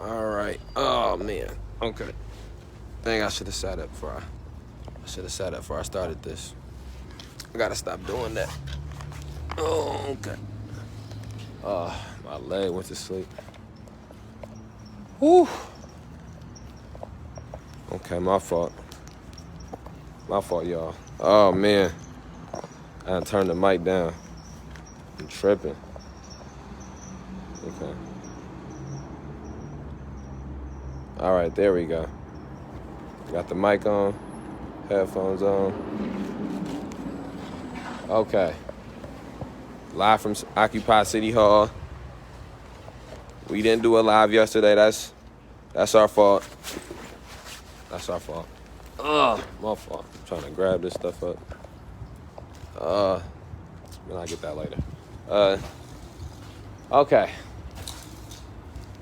All right. Oh man. Okay. Dang, I should have sat up before I started this. I gotta stop doing that. Oh, okay. My leg went to sleep. Whew. Okay, my fault. My fault, y'all. Oh man. I done turned the mic down. I'm tripping. Okay. All right, there we go. Got the mic on, headphones on. Okay. Live from Occupy City Hall. We didn't do a live yesterday. That's our fault. That's our fault. My fault. I'm trying to grab this stuff up. Then I'll get that later. Okay.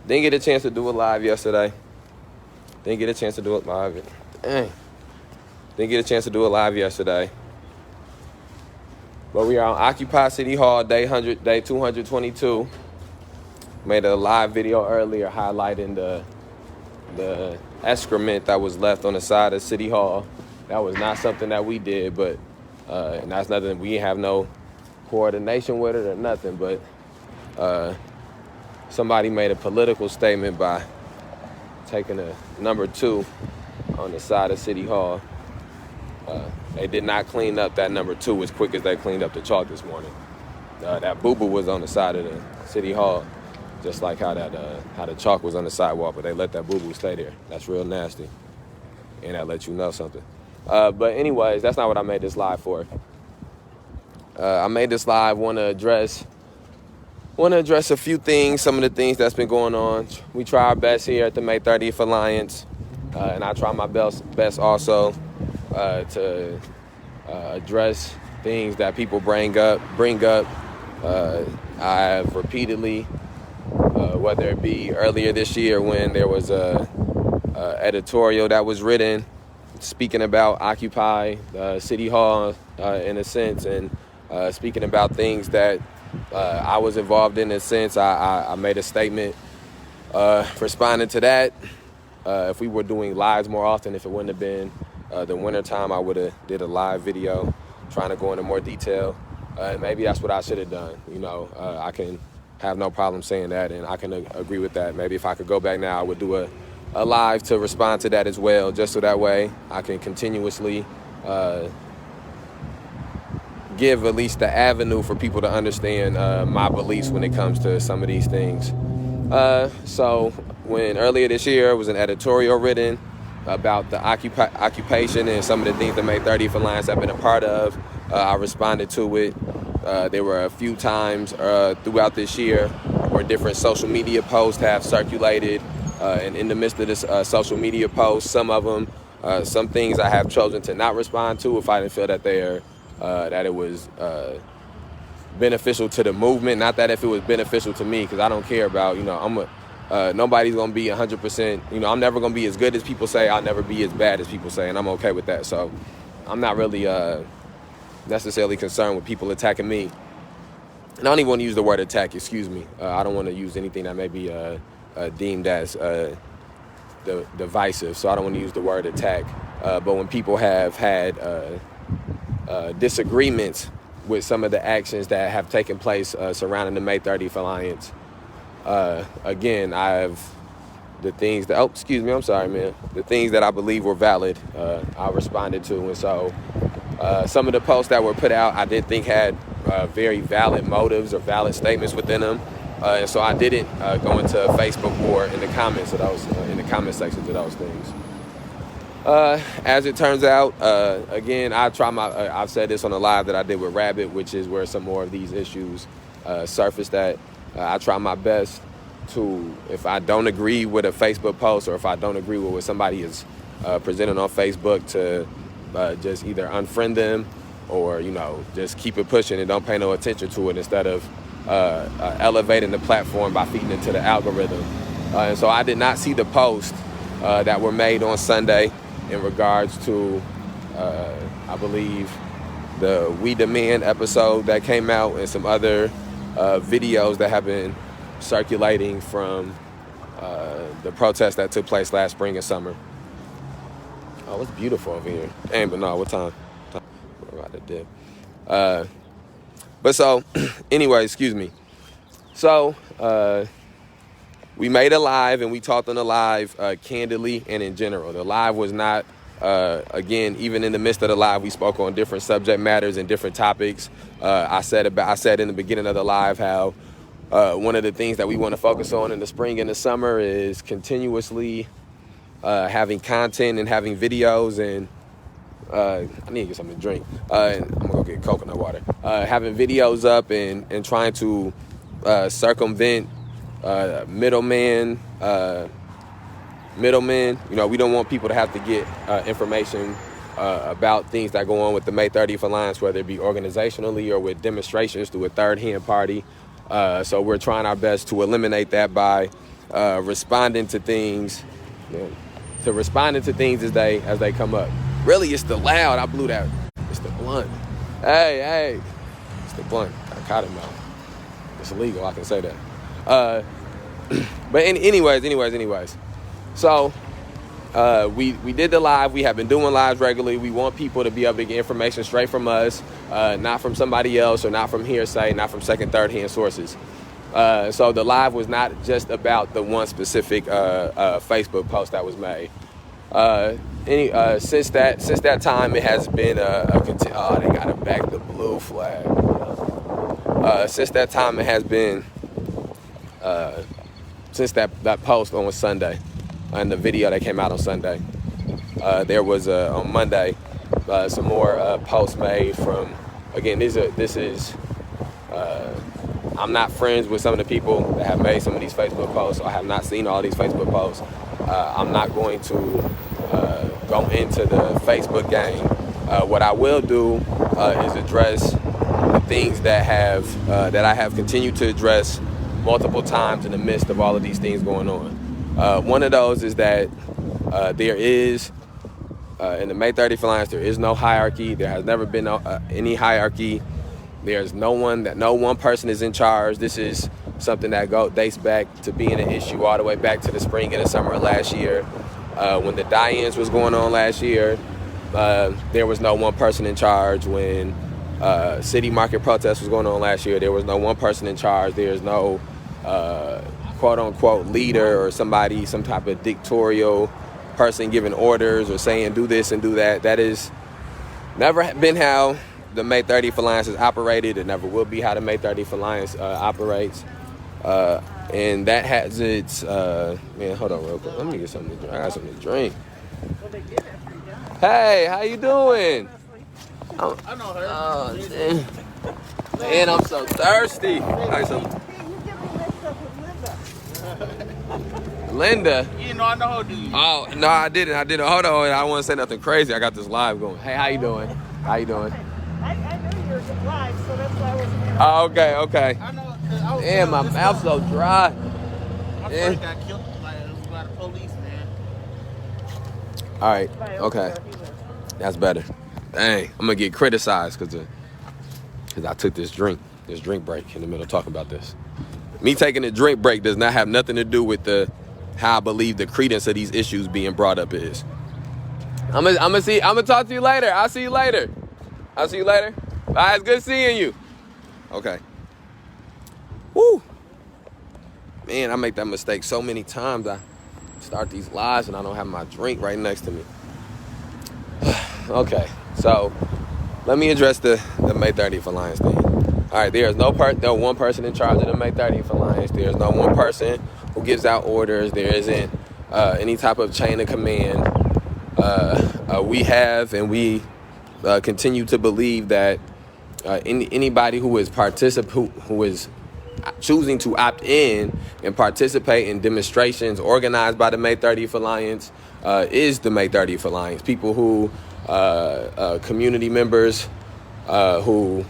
Didn't get a chance to do it live yesterday. Didn't get a chance to do it live. Dang. Didn't get a chance to do it live yesterday. But we are on Occupy City Hall, day 222. Made a live video earlier highlighting the excrement that was left on the side of City Hall. That was not something that we did, but and that's nothing. We have no coordination with it or nothing. But somebody made a political statement by taking a number 2 on the side of City Hall. They did not clean up that number 2 as quick as they cleaned up the chalk this morning. That boo-boo was on the side of the City Hall, just like how the chalk was on the sidewalk, but they let that boo-boo stay there. That's real nasty, and that lets you know something. But anyways, that's not what I made this live for. I made this live, want to address a few things, some of the things that's been going on. We try our best here at the May 30th Alliance, and I try my best also to address things that people bring up. I have repeatedly, whether it be earlier this year when there was a editorial that was written speaking about Occupy City Hall in a sense, and speaking about things that I was involved in a sense. I made a statement responding to that. If we were doing lives more often, if it wouldn't have been the winter time, I would have did a live video trying to go into more detail. Maybe that's what I should have done. I can have no problem saying that, and I can agree with that. Maybe if I could go back now, I would do a live to respond to that as well, just so that way I can continuously give at least the avenue for people to understand my beliefs when it comes to some of these things. So when earlier this year was an editorial written about the occupation and some of the things the May 30th Alliance have been a part of, I responded to it. There were a few times throughout this year where different social media posts have circulated, and in the midst of this social media posts, some of them, some things I have chosen to not respond to if I didn't feel that that it was beneficial to the movement. Not that if it was beneficial to me, because I don't care about, nobody's going to be 100%, I'm never going to be as good as people say. I'll never be as bad as people say, and I'm okay with that. So I'm not really necessarily concerned with people attacking me. And I don't even want to use the word attack, excuse me. I don't want to use anything that may be deemed as divisive, so I don't want to use the word attack. But when people have had disagreements with some of the actions that have taken place surrounding the May 30th Alliance, again, the things that I believe were valid, I responded to. And so some of the posts that were put out, I did think had very valid motives or valid statements within them. And so I didn't go into Facebook or in the comments of those, in the comment sections of those things. As it turns out, again, I've said this on a live that I did with Rabbit, which is where some more of these issues surfaced at. I try my best to, if I don't agree with a Facebook post or if I don't agree with what somebody is presenting on Facebook, to just either unfriend them or, just keep it pushing and don't pay no attention to it, instead of elevating the platform by feeding into the algorithm. And so I did not see the posts that were made on Sunday in regards to, I believe, the We Demand episode that came out, and some other videos that have been circulating from the protests that took place last spring and summer. Oh, it's beautiful over here. Dang, but no, what time? We're about to dip. But so, anyway, excuse me. So, we made a live and we talked on the live candidly and in general. The live was not, again, even in the midst of the live, we spoke on different subject matters and different topics. I said in the beginning of the live how one of the things that we want to focus on in the spring and the summer is continuously having content and having videos and I need to get something to drink. And I'm gonna go get coconut water. Having videos up and trying to circumvent middlemen. You know, we don't want people to have to get information about things that go on with the May 30th Alliance, whether it be organizationally or with demonstrations through a third-hand party. So we're trying our best to eliminate that by responding to things, as they come up. Really, it's the loud. I blew that. It's the blunt. Hey, it's the blunt. I caught him out. It's illegal. I can say that. But anyways. So we did the live. We have been doing lives regularly. We want people to be able to get information straight from us, not from somebody else or not from hearsay, not from second, third-hand sources. So the live was not just about the one specific Facebook post that was made. Since that time, it has been they gotta back the blue flag. Since that time, it has been since that post on Sunday and the video that came out on Sunday. There was on Monday some more posts made from. Again, this is. I'm not friends with some of the people that have made some of these Facebook posts. I have not seen all these Facebook posts. I'm not going to go into the Facebook game. What I will do is address the things that I have continued to address multiple times in the midst of all of these things going on. One of those is that there is, in the May 30th Alliance, there is no hierarchy. There has never been any hierarchy. There's no one person is in charge. This is something that dates back to being an issue all the way back to the spring and the summer of last year. When the die-ins was going on last year, there was no one person in charge. When city market protest was going on last year, there was no one person in charge. There's no quote-unquote leader or some type of dictatorial person giving orders or saying do this and do that. That is never been how the May 30th Alliance has operated. It never will be how the May 30th Alliance operates. And that has its, man, hold on real quick. Let me get something to drink. I got something to drink. Hey, how you doing? I know her. Oh, man, I'm so thirsty. Linda? You know I know her, do you? Oh, no, I didn't. Hold on, I want to say nothing crazy. I got this live going. Hey, how you doing? I knew you were live, so that's why I wasn't here. Oh, okay. I know. Damn, my mouth's so dry. My friend got killed by the police, man. All right, okay. That's better. Dang, I'm going to get criticized because I took this drink break in the middle talking about this. Me taking a drink break does not have nothing to do with how I believe the credence of these issues being brought up is. I'm gonna talk to you later. I'll see you later. All right, it's good seeing you. Okay. Woo. Man, I make that mistake so many times. I start these lives and I don't have my drink right next to me. Okay, so let me address the May 30th Alliance thing. All right, there is no one person in charge of the May 30th Alliance. There is no one person who gives out orders. There isn't any type of chain of command. We have and we continue to believe that anybody who is choosing to opt in and participate in demonstrations organized by the May 30th Alliance is the May 30th Alliance. People who, community members who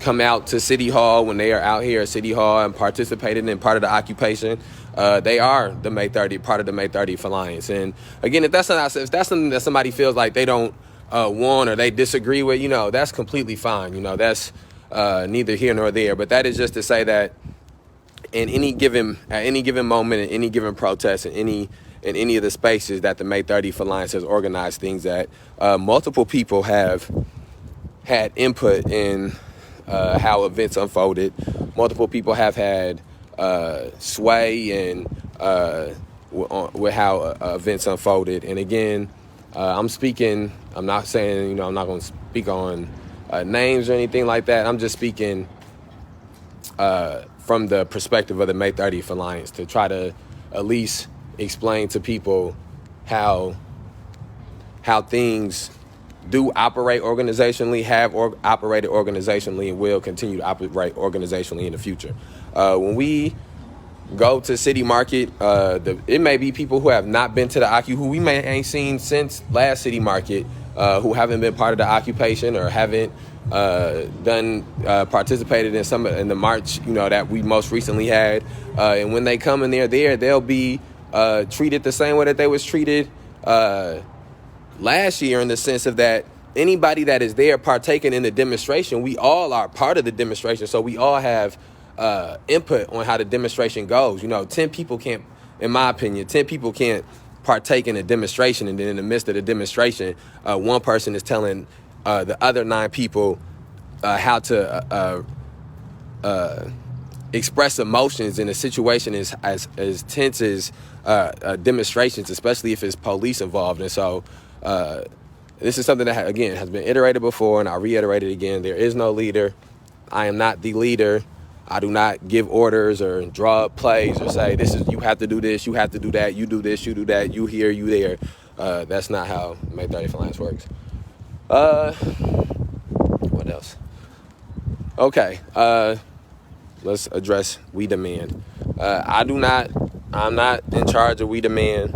come out to City Hall when they are out here at City Hall and participating in part of the occupation, they are the part of the May 30th Alliance. And again, if that's something that somebody feels like they don't want or they disagree with, that's completely fine. That's neither here nor there. But that is just to say that in at any given moment, in any given protest, in any of the spaces that the May 30th Alliance has organized things at, multiple people have had input in how events unfolded. Multiple people have had sway and with how events unfolded. And again, I'm not saying, I'm not going to speak on names or anything like that. I'm just speaking from the perspective of the May 30th Alliance to try to at least explain to people how things do operate organizationally, have operated organizationally, and will continue to operate organizationally in the future. When we go to City Market, it may be people who have not been to the who we may ain't seen since last City Market, who haven't been part of the occupation or haven't participated in the march, that we most recently had. And when they come and they'll be treated the same way that they was treated last year, in the sense of that anybody that is there partaking in the demonstration, we all are part of the demonstration, so we all have input on how the demonstration goes. 10 people can't, in my opinion, 10 people can't partake in a demonstration, and then in the midst of the demonstration, one person is telling the other 9 people how to express emotions in a situation as tense as demonstrations, especially if it's police involved. And so this is something that, again, has been iterated before, and I reiterate it again. There is no leader. I am not the leader. I do not give orders or draw up plays or say, you have to do this, you have to do that, you do this, you do that, you here, you there. That's not how May 30th Alliance works. What else? Okay, let's address We Demand. I'm not in charge of We Demand.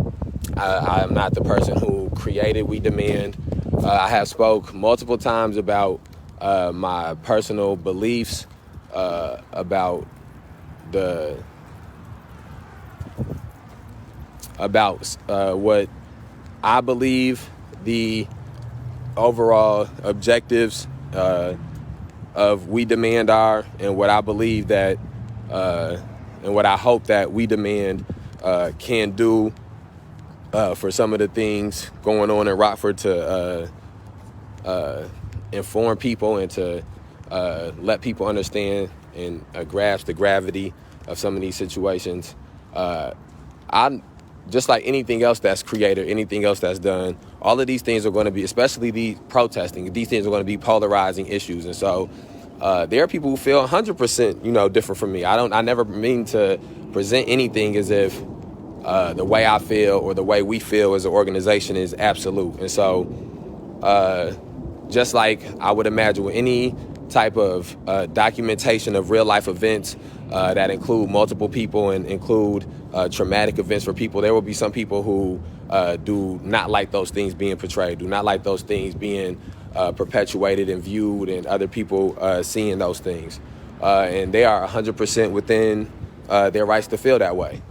I am not the person who created We Demand. I have spoke multiple times about my personal beliefs about what I believe the overall objectives of We Demand are, and what I believe that and what I hope that We Demand can do for some of the things going on in Rockford to inform people and to let people understand and grasp the gravity of some of these situations. I just like anything else that's created, anything else that's done, all of these things are going to be, especially the protesting, these things are going to be polarizing issues. And so there are people who feel 100%, different from me. I never mean to present anything as if the way I feel or the way we feel as an organization is absolute. And so just like I would imagine with any type of documentation of real life events that include multiple people and include traumatic events for people, there will be some people who do not like those things being portrayed, do not like those things being perpetuated and viewed, and other people seeing those things. And they are 100% within their rights to feel that way.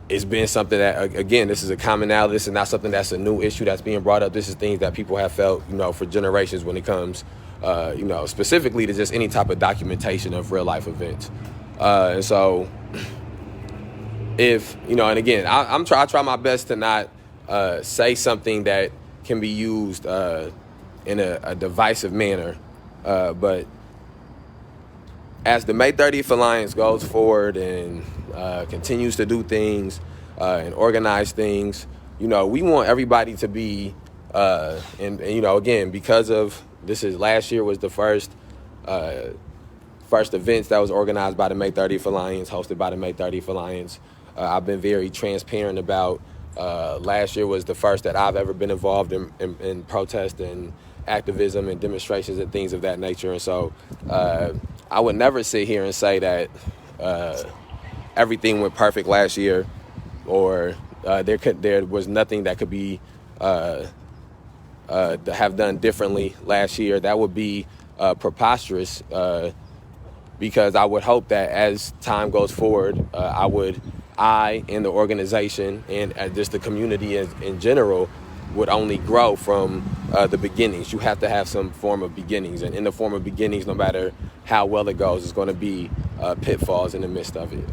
It's been something that, again, this is a commonality. This is not something that's a new issue that's being brought up. This is things that people have felt, for generations when it comes, specifically to just any type of documentation of real life events. And so if, and again, I try my best to not say something that can be used in a divisive manner. But as the May 30th Alliance goes forward and continues to do things and organize things, we want everybody to be, and again, because of last year was the first events that was organized by the May 30th Alliance, hosted by the May 30th Alliance. I've been very transparent about last year was the first that I've ever been involved in protest and activism and demonstrations and things of that nature. And so I would never sit here and say that everything went perfect last year, or there was nothing that could be have done differently last year. That would be preposterous, because I would hope that as time goes forward, I and the organization and just the community in general would only grow from the beginnings. You have to have some form of beginnings, and in the form of beginnings, no matter how well it goes, it's going to be pitfalls in the midst of it.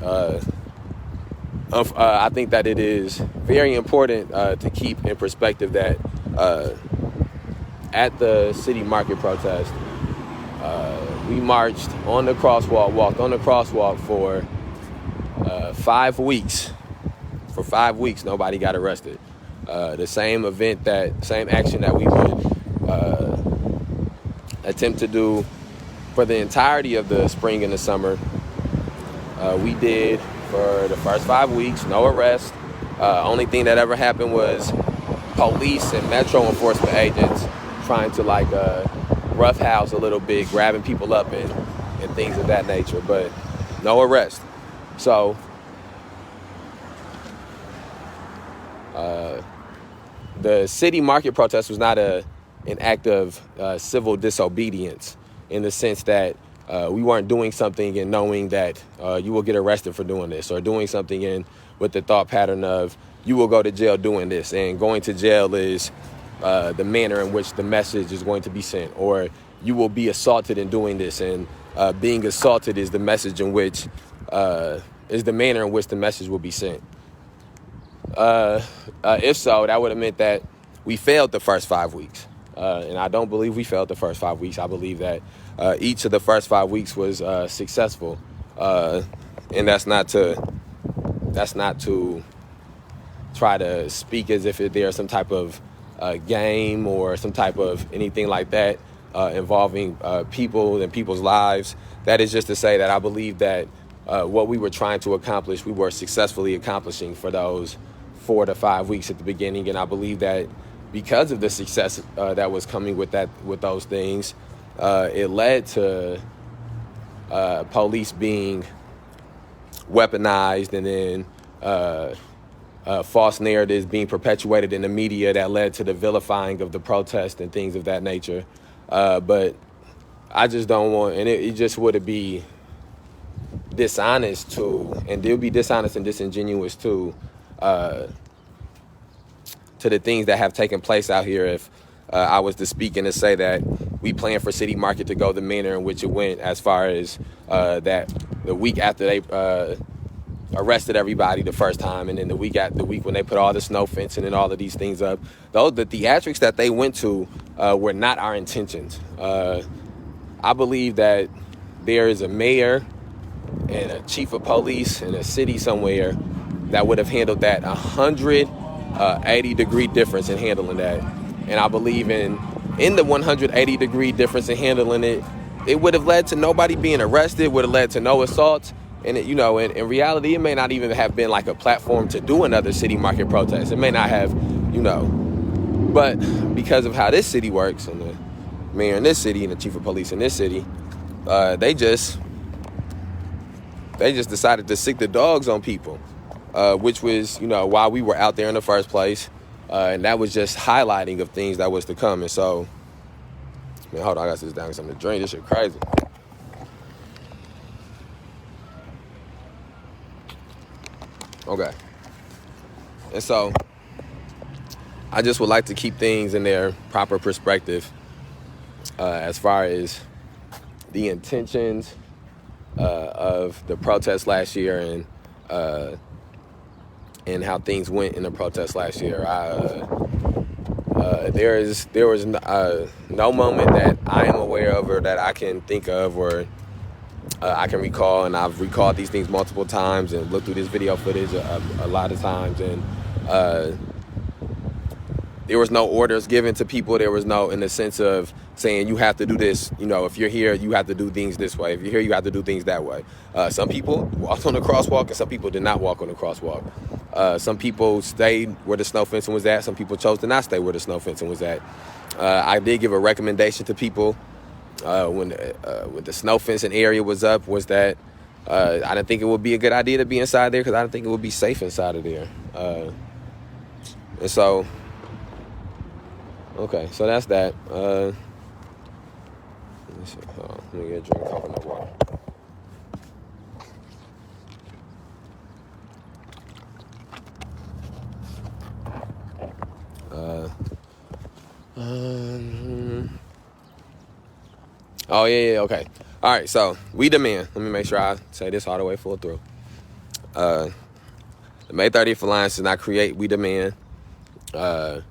I think that it is very important to keep in perspective that at the city market protest, we marched on the crosswalk, walked on the crosswalk for 5 weeks. For 5 weeks, nobody got arrested. The same action that we would attempt to do for the entirety of the spring and the summer, we did for the first 5 weeks, no arrest. Only thing that ever happened was police and metro enforcement agents trying to roughhouse a little bit, grabbing people up and things of that nature, but no arrest. So the city market protest was not an act of civil disobedience in the sense that we weren't doing something and knowing that you will get arrested for doing this, or doing something with the thought pattern of you will go to jail doing this, and going to jail is the manner in which the message is going to be sent, or you will be assaulted in doing this, and being assaulted is the message in which is the manner in which the message will be sent. If so, that would have meant that we failed the first 5 weeks. And I don't believe we failed the first 5 weeks. I believe that each of the first 5 weeks was successful. And that's not to try to speak as if there's some type of game or some type of anything like that involving people and people's lives. That is just to say that I believe that what we were trying to accomplish, we were successfully accomplishing for those 4 to 5 weeks at the beginning. And I believe that because of the success that was coming with those things, it led to police being weaponized, and then false narratives being perpetuated in the media that led to the vilifying of the protest and things of that nature. But I just don't want, and it just would be dishonest to, and they'll be dishonest and disingenuous to the things that have taken place out here if I was to speak and to say that we plan for city market to go the manner in which it went, as far as that the week after they arrested everybody the first time, and then the week when they put all the snow fencing and all of these things up, the theatrics that they went to were not our intentions. I believe that there is a mayor and a chief of police in a city somewhere that would have handled that 180-degree difference in handling that. And I believe in the 180-degree difference in handling it, it would have led to nobody being arrested, would have led to no assaults. And, in reality, it may not even have been like a platform to do another city market protest. It may not have, but because of how this city works, and the mayor in this city and the chief of police in this city, they just decided to sick the dogs on people, which was, why we were out there in the first place. And that was just highlighting of things that was to come. And so, man, hold on, I got to sit down and something to drink. This shit crazy. Okay. And so, I just would like to keep things in their proper perspective as far as the intentions of the protest last year and how things went in the protest last year. There was no moment that I am aware of or that I can think of or I can recall, and I've recalled these things multiple times and looked through this video footage a lot of times, and there was no orders given to people. There was no, in the sense of saying you have to do this, if you're here, you have to do things this way. If you're here, you have to do things that way. Some people walked on the crosswalk and some people did not walk on the crosswalk. Some people stayed where the snow fencing was at. Some people chose to not stay where the snow fencing was at. I did give a recommendation to people when the snow fencing area was up, was that I didn't think it would be a good idea to be inside there because I didn't think it would be safe inside of there. And so, okay, so that's that. Let me see. Let me get a drink of coconut water. Oh, yeah, okay. All right, so we demand. Let me make sure I say this all the way full through. The May 30th Alliance does not create. We demand. From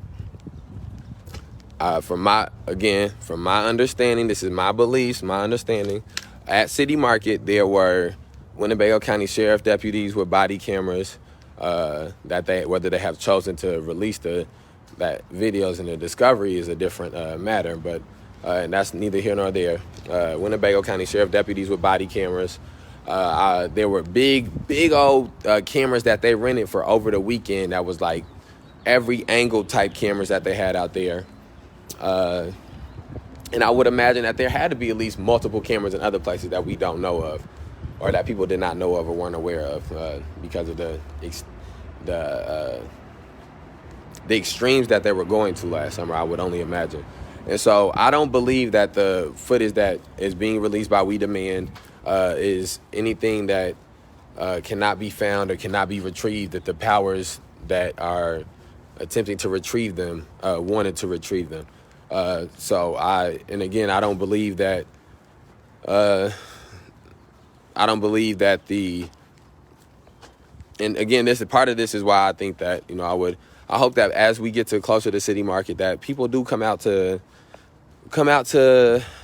my understanding, this is my beliefs, my understanding. At City Market, there were Winnebago County Sheriff deputies with body cameras. Whether they have chosen to release that videos and the discovery is a different matter, but and that's neither here nor there. Winnebago County Sheriff deputies with body cameras. There were big old cameras that they rented for over the weekend. That was like every angle type cameras that they had out there. And I would imagine that there had to be at least multiple cameras in other places that we don't know of, or that people did not know of or weren't aware of, because of the extremes that they were going to last summer, I would only imagine. And so I don't believe that the footage that is being released by We Demand is anything that cannot be found or cannot be retrieved, that the powers that are attempting to retrieve them wanted to retrieve them. I don't believe that and again, this is part of this is why I think that, I hope that as we get to closer to City Market, that people do come out to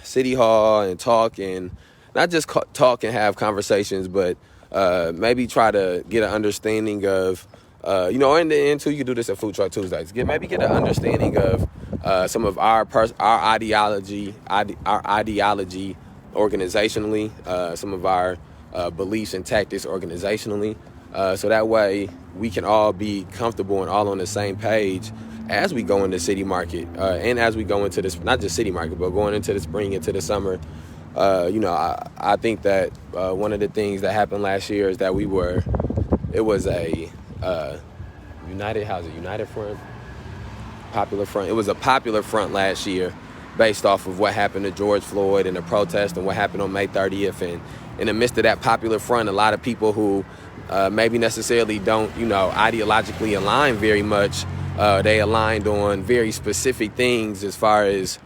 City Hall and talk, and not just talk and have conversations, but maybe try to get an understanding of, and until you do this at Food Truck Tuesdays, get an understanding of some of our ideology organizationally, some of our beliefs and tactics organizationally, so that way we can all be comfortable and all on the same page as we go into City Market, and as we go into this, not just City Market, but going into the spring, into the summer. I think that one of the things that happened last year is that it was a United Front? Popular Front. It was a popular front last year based off of what happened to George Floyd and the protest and what happened on May 30th. And in the midst of that popular front, a lot of people who maybe necessarily don't, ideologically align very much, they aligned on very specific things as far as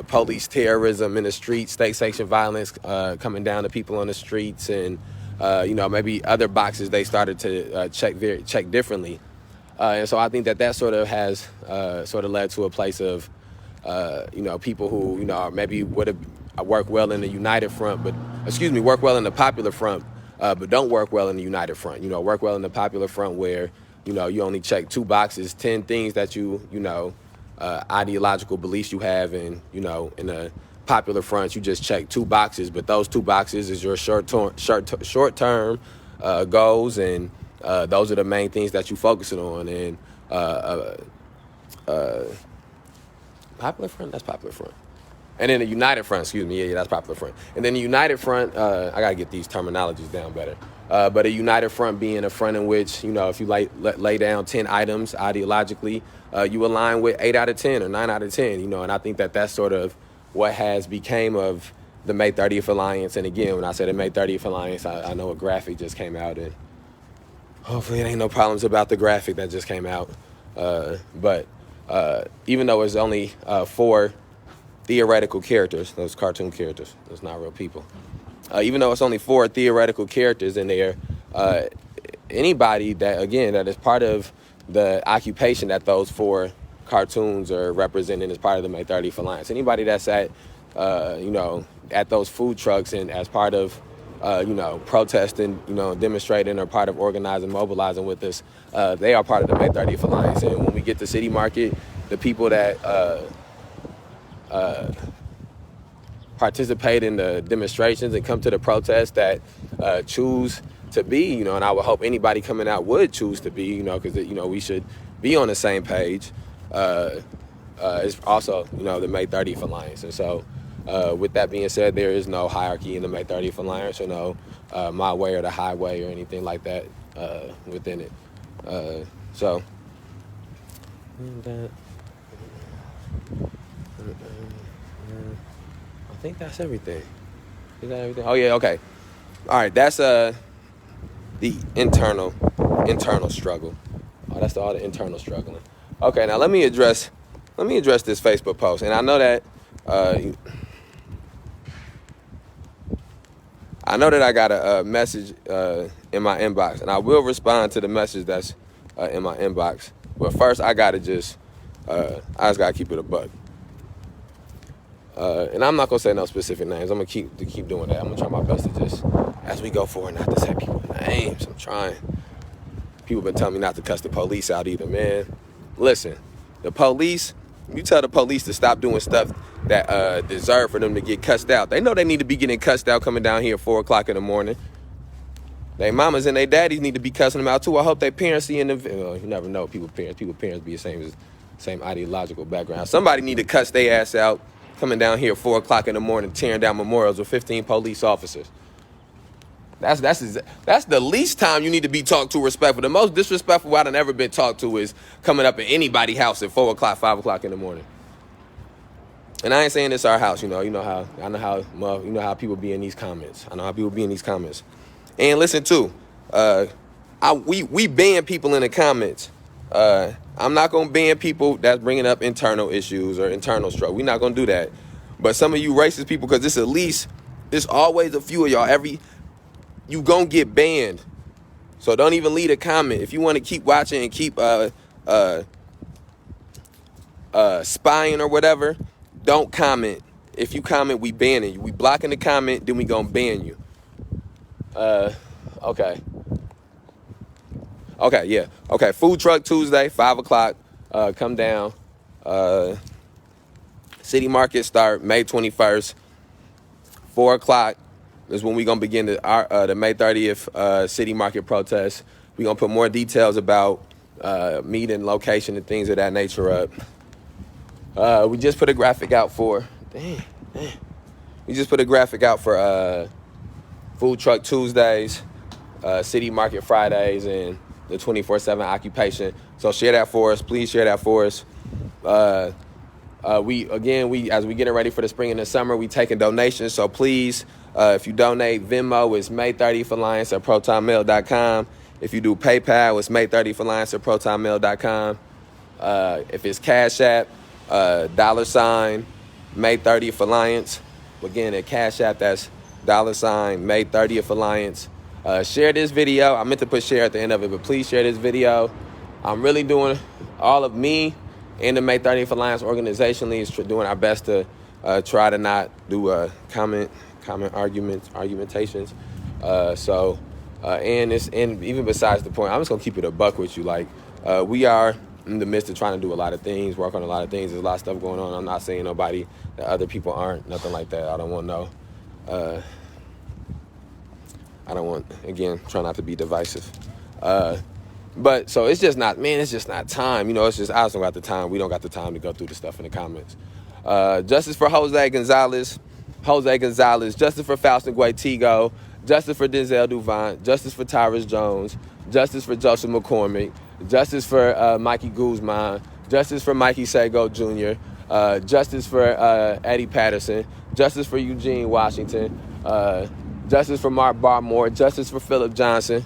police terrorism in the streets, state-sanctioned violence coming down to people on the streets, and maybe other boxes they started to check differently. And so I think that sort of has sort of led to a place of, people who, maybe would have worked well in the United Front, work well in the popular front, but don't work well in the United Front. Work well in the popular front where, you only check 2 boxes, 10 things that ideological beliefs you have, and, in a popular front, you just check 2 boxes, but those 2 boxes is your short-term goals, and those are the main things that you're focusing on. And popular front, that's popular front. And then the United Front, that's popular front. And then the United Front, I gotta get these terminologies down better. But a United Front being a front in which, if you lay down 10 items ideologically, you align with 8 out of 10 or 9 out of 10, and I think that that's sort of what has became of the May 30th Alliance. And again, when I say the May 30th Alliance, I know a graphic just came out, and hopefully it ain't no problems about the graphic that just came out. But even though it's only 4 theoretical characters, those cartoon characters, those not real people. Even though it's only 4 theoretical characters in there, anybody that is part of the occupation that those 4 cartoons are representing as part of the May 30th Alliance, anybody that's at those food trucks and as part of protesting, demonstrating, or part of organizing, mobilizing with us, they are part of the May 30th Alliance. And when we get to City Market, the people that participate in the demonstrations and come to the protests that choose to be, and I would hope anybody coming out would choose to be, because, we should be on the same page. It's also, the May 30th Alliance. And so with that being said, there is no hierarchy in the May 30th Alliance, or no my way or the highway or anything like that within it. So I think that's everything. Is that everything? Oh yeah, okay. All right, that's the internal struggle. Oh, that's all the internal struggling. Okay, now let me address this Facebook post, and I know that I know that I got a message in my inbox, and I will respond to the message that's in my inbox. But first, I just gotta keep it a buck. And I'm not gonna say no specific names. I'm gonna keep doing that. I'm gonna try my best to just, as we go forward, not to say people's names. I'm trying. People been telling me not to cuss the police out either, man. Listen, the police, you tell the police to stop doing stuff that deserve for them to get cussed out. They know they need to be getting cussed out coming down here at 4 o'clock in the morning. Their mamas and their daddies need to be cussing them out too. I hope their parents see in the you never know people's parents be the same ideological background. Somebody need to cuss their ass out coming down here at 4 o'clock in the morning, tearing down memorials with 15 police officers. That's the least time you need to be talked to respectful. The most disrespectful I done ever been talked to is coming up at anybody's house at 4 o'clock, 5 o'clock in the morning. And I ain't saying this our house, you know how people be in these comments. I know how people be in these comments. And listen too, we ban people in the comments. I'm not gonna ban people that's bringing up internal issues or internal struggle. We're not gonna do that. But some of you racist people, because there's always a few of y'all. You gonna get banned. So don't even leave a comment. If you want to keep watching and keep spying or whatever, don't comment. If you comment, we banning you. We blocking the comment, then we gonna ban you. Okay. Okay, yeah. Okay, Food Truck Tuesday, 5 o'clock. Come down. City Market start May 21st. 4 o'clock is when we're going to begin the May 30th City Market protest. We're going to put more details about meeting, location, and things of that nature up. We just put a graphic out for... We just put a graphic out for Food Truck Tuesdays, City Market Fridays, and the 24/7 occupation. So share that for us. Please share that for us. As we getting ready for the spring and the summer, we taking donations. So please, if you donate, Venmo is May 30th Alliance at protonmail.com. If you do PayPal, it's May 30th Alliance at protonmail.com. If it's Cash App, $ May 30th Alliance. Again, at Cash App, that's $ May 30th Alliance. Share this video. I meant to put share at the end of it, but please share this video. I'm really doing, all of me and the May 30th Alliance organizationally is doing our best to try to not do comment argumentations. And even besides the point, I'm just gonna keep it a buck with you. Like we are in the midst of trying to do a lot of things, work on a lot of things. There's a lot of stuff going on. I'm not saying nobody that other people aren't, nothing like that. I don't want no. I don't want, again, try not to be divisive. But so it's just not time. You know, it's just, I just don't got the time. We don't got the time to go through the stuff in the comments. Justice for Jose Gonzalez. Justice for Faustin Guaitigo. Justice for Denzel Duvant. Justice for Tyrus Jones. Justice for Joseph McCormick. Justice for Mikey Guzman. Justice for Mikey Sago Jr. Justice for Eddie Patterson. Justice for Eugene Washington. Justice for Mark Barmore. Justice for Philip Johnson.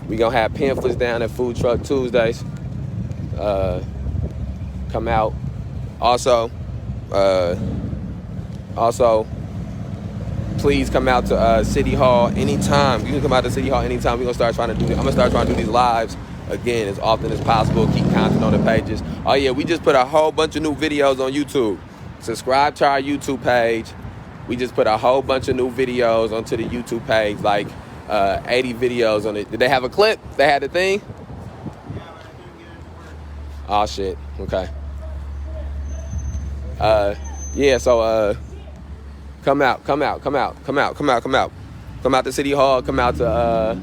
We gonna have pamphlets down at Food Truck Tuesdays. Come out. Also, please come out to City Hall anytime. You can come out to City Hall anytime. I'm gonna start trying to do these lives again as often as possible. Keep content on the pages. Oh yeah, we just put a whole bunch of new videos on YouTube. Subscribe to our YouTube page. We just put a whole bunch of new videos onto the YouTube page, like 80 videos on it. Did they have a clip? They had the thing? Oh shit. Okay. So come out to City Hall, come out to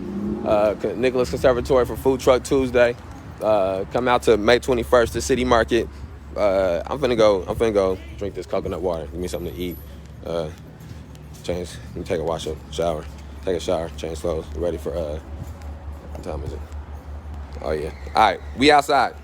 Nicholas Conservatory for Food Truck Tuesday. Come out to May 21st to City Market. I'm finna go drink this coconut water. Give me something to eat. Change. Let me take a shower. Take a shower, change clothes, ready for what time is it? Oh yeah. All right, we outside.